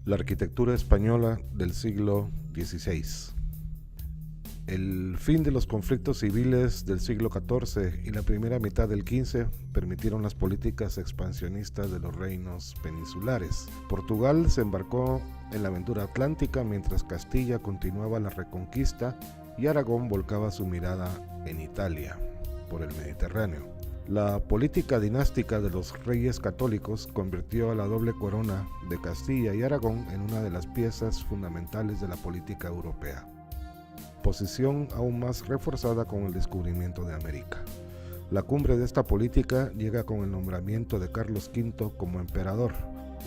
La arquitectura española del siglo XVI. El fin de los conflictos civiles del siglo XIV y la primera mitad del XV permitieron las políticas expansionistas de los reinos peninsulares. Portugal se embarcó en la aventura atlántica mientras Castilla continuaba la reconquista y Aragón volcaba su mirada en Italia, por el Mediterráneo. La política dinástica de los reyes católicos convirtió a la doble corona de Castilla y Aragón en una de las piezas fundamentales de la política europea, posición aún más reforzada con el descubrimiento de América. La cumbre de esta política llega con el nombramiento de Carlos V como emperador,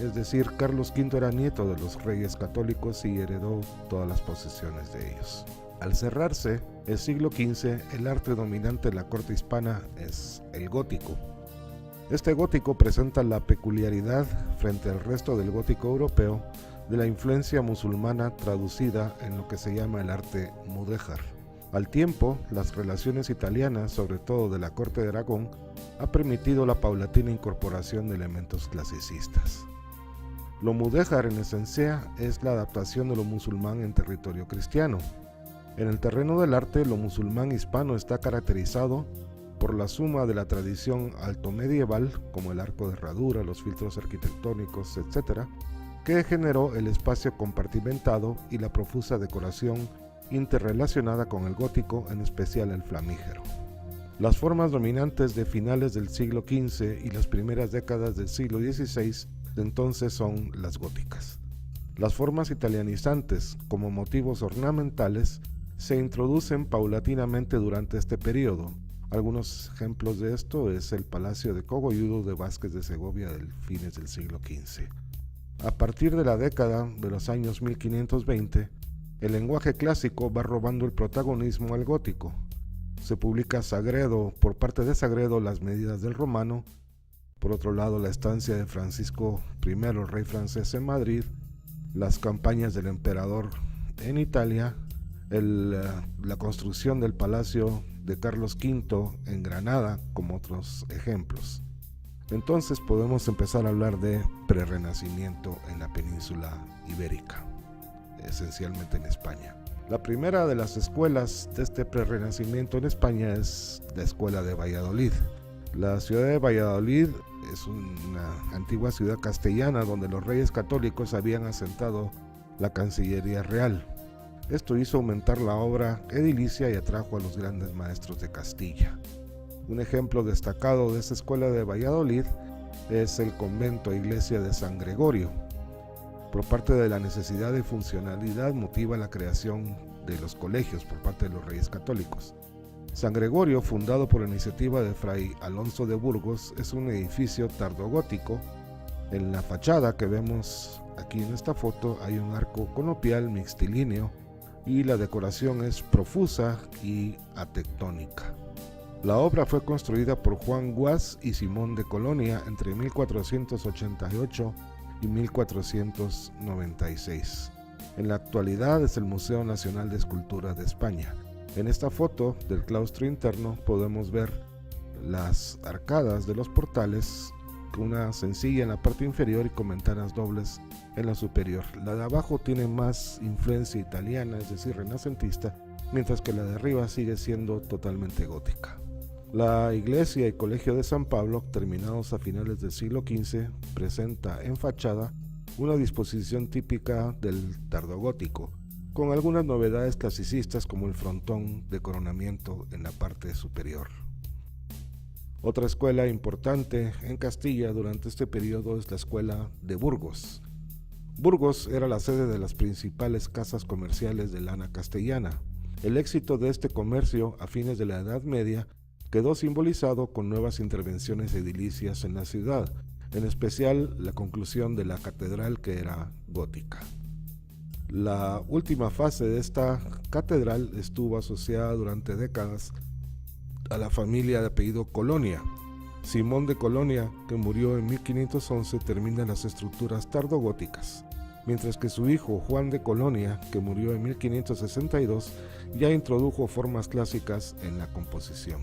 es decir, Carlos V era nieto de los reyes católicos y heredó todas las posesiones de ellos. Al cerrarse el siglo XV, el arte dominante en la corte hispana es el gótico. Este gótico presenta la peculiaridad frente al resto del gótico europeo de la influencia musulmana traducida en lo que se llama el arte mudéjar. Al tiempo, las relaciones italianas, sobre todo de la corte de Aragón, ha permitido la paulatina incorporación de elementos clasicistas. Lo mudéjar en esencia es la adaptación de lo musulmán en territorio cristiano. En el terreno del arte, lo musulmán hispano está caracterizado por la suma de la tradición altomedieval, como el arco de herradura, los filtros arquitectónicos, etc., que generó el espacio compartimentado y la profusa decoración interrelacionada con el gótico, en especial el flamígero. Las formas dominantes de finales del siglo XV y las primeras décadas del siglo XVI de entonces son las góticas. Las formas italianizantes, como motivos ornamentales, se introducen paulatinamente durante este periodo. Algunos ejemplos de esto es el Palacio de Cogolludo de Vázquez de Segovia del fines del siglo XV. A partir de la década de los años 1520, el lenguaje clásico va robando el protagonismo al gótico. Se publica Sagredo, por parte de Sagredo, Las medidas del romano. Por otro lado, la estancia de Francisco I, rey francés, en Madrid, las campañas del emperador en Italia, la construcción del Palacio de Carlos V en Granada, como otros ejemplos. Entonces podemos empezar a hablar de prerrenacimiento en la península ibérica, esencialmente en España. La primera de las escuelas de este prerrenacimiento en España es la Escuela de Valladolid. La ciudad de Valladolid es una antigua ciudad castellana donde los reyes católicos habían asentado la Cancillería Real. Esto hizo aumentar la obra edilicia y atrajo a los grandes maestros de Castilla. Un ejemplo destacado de esta escuela de Valladolid es el convento e iglesia de San Gregorio. Por parte de la necesidad de funcionalidad motiva la creación de los colegios por parte de los reyes católicos. San Gregorio, fundado por iniciativa de Fray Alonso de Burgos, es un edificio tardogótico. En la fachada que vemos aquí en esta foto hay un arco conopial mixtilíneo y la decoración es profusa y atectónica. La obra fue construida por Juan Guas y Simón de Colonia entre 1488 y 1496. En la actualidad es el Museo Nacional de Escultura de España. En esta foto del claustro interno podemos ver las arcadas de los portales, una sencilla en la parte inferior y con ventanas dobles en la superior. La de abajo tiene más influencia italiana, es decir, renacentista, mientras que la de arriba sigue siendo totalmente gótica. La iglesia y colegio de San Pablo, terminados a finales del siglo XV, presenta en fachada una disposición típica del tardogótico, con algunas novedades clasicistas como el frontón de coronamiento en la parte superior. Otra escuela importante en Castilla durante este periodo es la Escuela de Burgos. Burgos era la sede de las principales casas comerciales de lana castellana. El éxito de este comercio a fines de la Edad Media quedó simbolizado con nuevas intervenciones edilicias en la ciudad, en especial la conclusión de la catedral, que era gótica. La última fase de esta catedral estuvo asociada durante décadas a la familia de apellido Colonia. Simón de Colonia, que murió en 1511, termina las estructuras tardogóticas, mientras que su hijo Juan de Colonia, que murió en 1562, ya introdujo formas clásicas en la composición.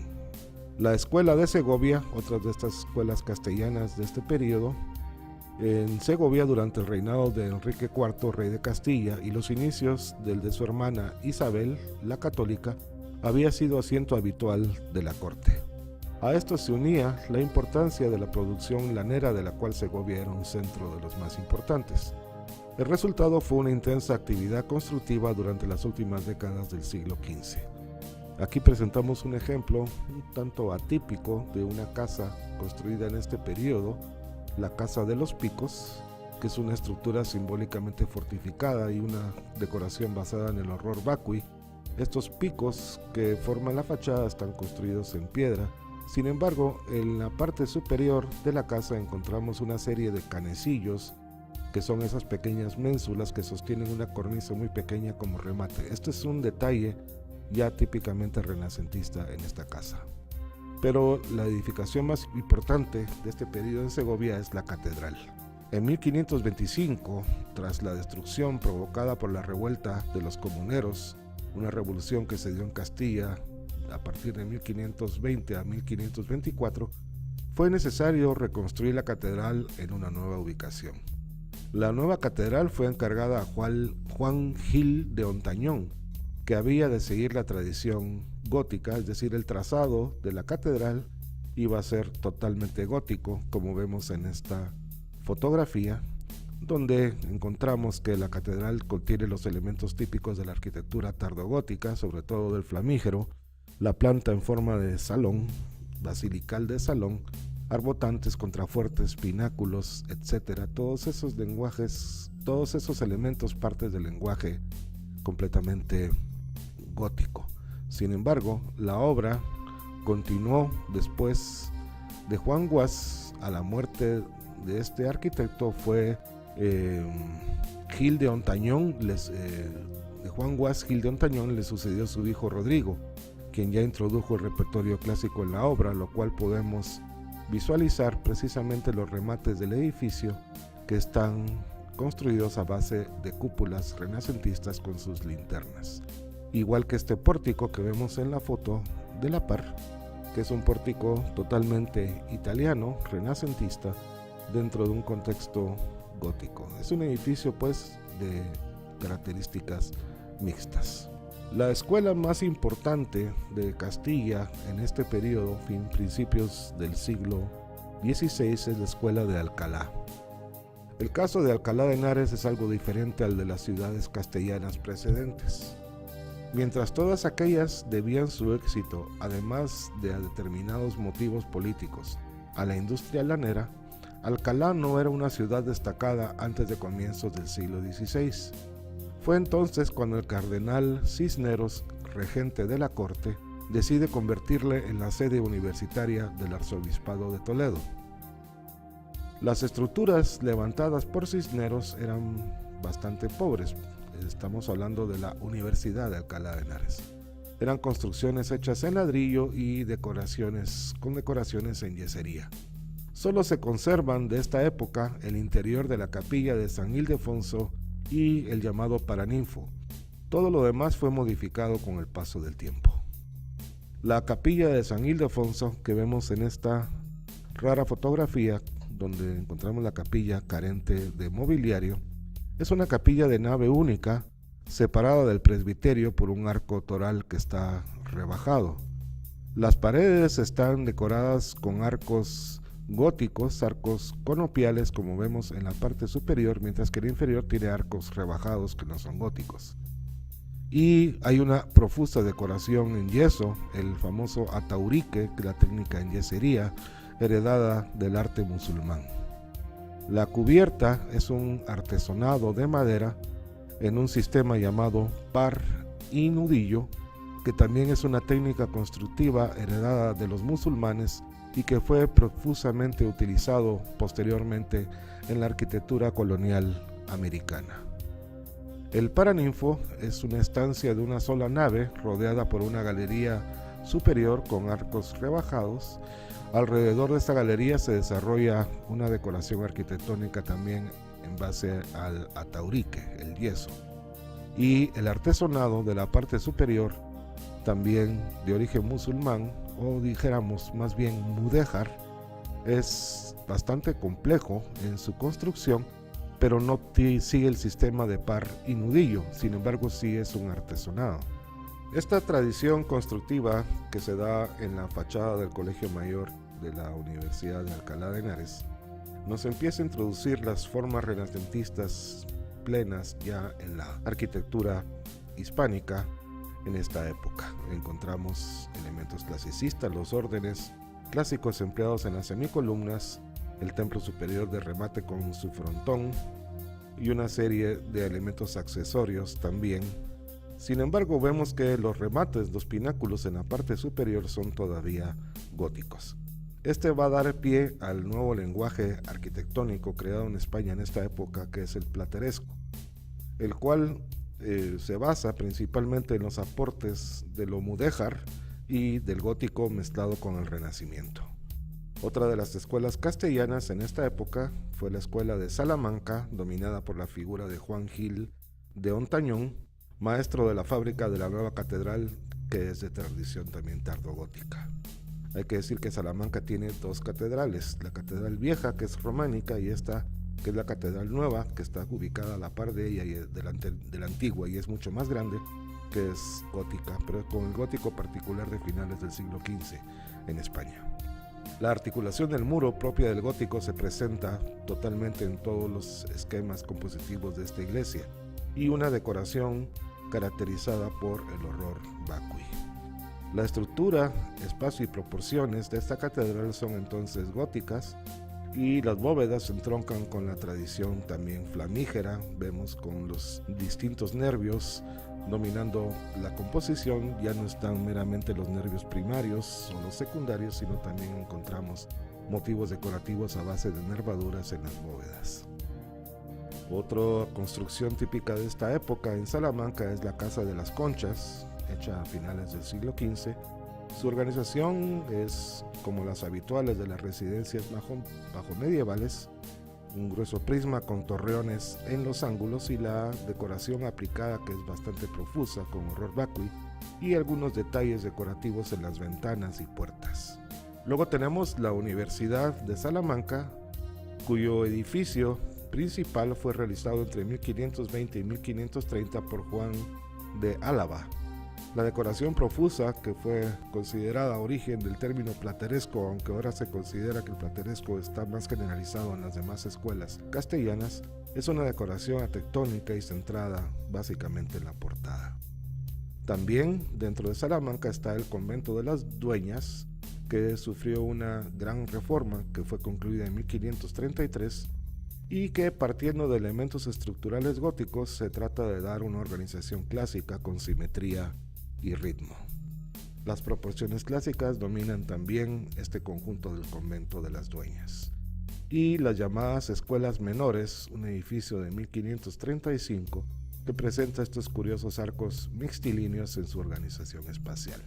La Escuela de Segovia, otra de estas escuelas castellanas de este periodo, En Segovia, durante el reinado de Enrique IV, rey de Castilla, y los inicios del de su hermana Isabel, la católica, había sido asiento habitual de la corte. A esto se unía la importancia de la producción lanera, de la cual Segovia era un centro de los más importantes. El resultado fue una intensa actividad constructiva durante las últimas décadas del siglo XV. Aquí presentamos un ejemplo un tanto atípico de una casa construida en este periodo, la Casa de los Picos, que es una estructura simbólicamente fortificada y una decoración basada en el horror vacui. Estos picos que forman la fachada están construidos en piedra. Sin embargo, en la parte superior de la casa encontramos una serie de canecillos, que son esas pequeñas ménsulas que sostienen una cornisa muy pequeña como remate. Este es un detalle ya típicamente renacentista en esta casa. Pero la edificación más importante de este periodo en Segovia es la catedral. En 1525, tras la destrucción provocada por la revuelta de los comuneros, una revolución que se dio en Castilla a partir de 1520 a 1524, fue necesario reconstruir la catedral en una nueva ubicación. La nueva catedral fue encargada a Juan Gil de Hontañón, que había de seguir la tradición gótica, es decir, el trazado de la catedral iba a ser totalmente gótico, como vemos en esta fotografía, donde encontramos que la catedral contiene los elementos típicos de la arquitectura tardogótica, sobre todo del flamígero, la planta en forma de salón, basilical de salón, arbotantes, contrafuertes, pináculos, etc. Todos esos lenguajes, todos esos elementos partes del lenguaje completamente gótico. Sin embargo, la obra continuó después de Juan Guas. A la muerte de este arquitecto fue Gil de Hontañón. De Juan Guas Gil de Hontañón le sucedió su hijo Rodrigo, quien ya introdujo el repertorio clásico en la obra, lo cual podemos visualizar precisamente los remates del edificio, que están construidos a base de cúpulas renacentistas con sus linternas. Igual que este pórtico que vemos en la foto de la par, que es un pórtico totalmente italiano, renacentista, dentro de un contexto gótico. Es un edificio pues de características mixtas. La escuela más importante de Castilla en este periodo, principios del siglo XVI, es la escuela de Alcalá. El caso de Alcalá de Henares es algo diferente al de las ciudades castellanas precedentes. Mientras todas aquellas debían su éxito, además de a determinados motivos políticos, a la industria lanera, Alcalá no era una ciudad destacada antes de comienzos del siglo XVI. Fue entonces cuando el cardenal Cisneros, regente de la corte, decide convertirle en la sede universitaria del arzobispado de Toledo. Las estructuras levantadas por Cisneros eran bastante pobres. Estamos hablando de la Universidad de Alcalá de Henares. Eran construcciones hechas en ladrillo y con decoraciones en yesería. Solo se conservan de esta época el interior de la capilla de San Ildefonso y el llamado paraninfo. Todo lo demás fue modificado con el paso del tiempo. La capilla de San Ildefonso que vemos en esta rara fotografía, donde encontramos la capilla carente de mobiliario, es una capilla de nave única, separada del presbiterio por un arco toral que está rebajado. Las paredes están decoradas con arcos góticos, arcos conopiales, como vemos en la parte superior, mientras que el inferior tiene arcos rebajados que no son góticos. Y hay una profusa decoración en yeso, el famoso ataurique, que es la técnica en yesería heredada del arte musulmán. La cubierta es un artesonado de madera en un sistema llamado par y nudillo, que también es una técnica constructiva heredada de los musulmanes y que fue profusamente utilizado posteriormente en la arquitectura colonial americana. El paraninfo es una estancia de una sola nave rodeada por una galería superior con arcos rebajados. Alrededor de esta galería se desarrolla una decoración arquitectónica también en base al ataurique, el yeso, y el artesonado de la parte superior, también de origen musulmán, o dijéramos más bien mudéjar, Es bastante complejo en su construcción, pero no sigue el sistema de par y nudillo, sin embargo sí es un artesonado. Esta tradición constructiva que se da en la fachada del Colegio Mayor de la Universidad de Alcalá de Henares nos empieza a introducir las formas renacentistas plenas ya en la arquitectura hispánica. En esta época encontramos elementos clasicistas, los órdenes clásicos empleados en las semicolumnas, el templo superior de remate con su frontón y una serie de elementos accesorios también. Sin embargo, vemos que los remates, los pináculos en la parte superior son todavía góticos. Este va a dar pie al nuevo lenguaje arquitectónico creado en España en esta época, que es el plateresco, el cual se basa principalmente en los aportes de lo mudéjar y del gótico mezclado con el Renacimiento. Otra de las escuelas castellanas en esta época fue la escuela de Salamanca, dominada por la figura de Juan Gil de Ontañón, maestro de la fábrica de la nueva catedral, que es de tradición también tardogótica. Hay que decir que Salamanca tiene dos catedrales, la catedral vieja, que es románica, y esta, que es la catedral nueva, que está ubicada a la par de ella y delante de la antigua, y es mucho más grande, que es gótica, pero con el gótico particular de finales del siglo XV en España. La articulación del muro propia del gótico se presenta totalmente en todos los esquemas compositivos de esta iglesia, y una decoración caracterizada por el horror vacui. La estructura, espacio y proporciones de esta catedral son entonces góticas, y las bóvedas se entroncan con la tradición también flamígera. Vemos con los distintos nervios dominando la composición. Ya no están meramente los nervios primarios o los secundarios, sino también encontramos motivos decorativos a base de nervaduras en las bóvedas. Otra construcción típica de esta época en Salamanca es la Casa de las Conchas, hecha a finales del siglo XV. Su organización es como las habituales de las residencias bajo medievales, un grueso prisma con torreones en los ángulos y la decoración aplicada, que es bastante profusa, con horror vacui y algunos detalles decorativos en las ventanas y puertas. Luego tenemos la Universidad de Salamanca, cuyo edificio principal fue realizado entre 1520 y 1530 por Juan de Álava. La decoración profusa, que fue considerada origen del término plateresco, aunque ahora se considera que el plateresco está más generalizado en las demás escuelas castellanas, es una decoración arquitectónica y centrada básicamente en la portada. También dentro de Salamanca está el convento de las Dueñas, que sufrió una gran reforma que fue concluida en 1533 y que, partiendo de elementos estructurales góticos, se trata de dar una organización clásica con simetría y ritmo. Las proporciones clásicas dominan también este conjunto del convento de las Dueñas. Y las llamadas escuelas menores, un edificio de 1535 que presenta estos curiosos arcos mixtilíneos en su organización espacial.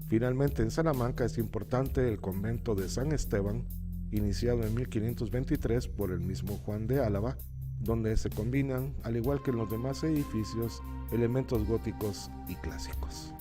Finalmente, en Salamanca es importante el convento de San Esteban, iniciado en 1523 por el mismo Juan de Álava, donde se combinan, al igual que en los demás edificios, elementos góticos y clásicos.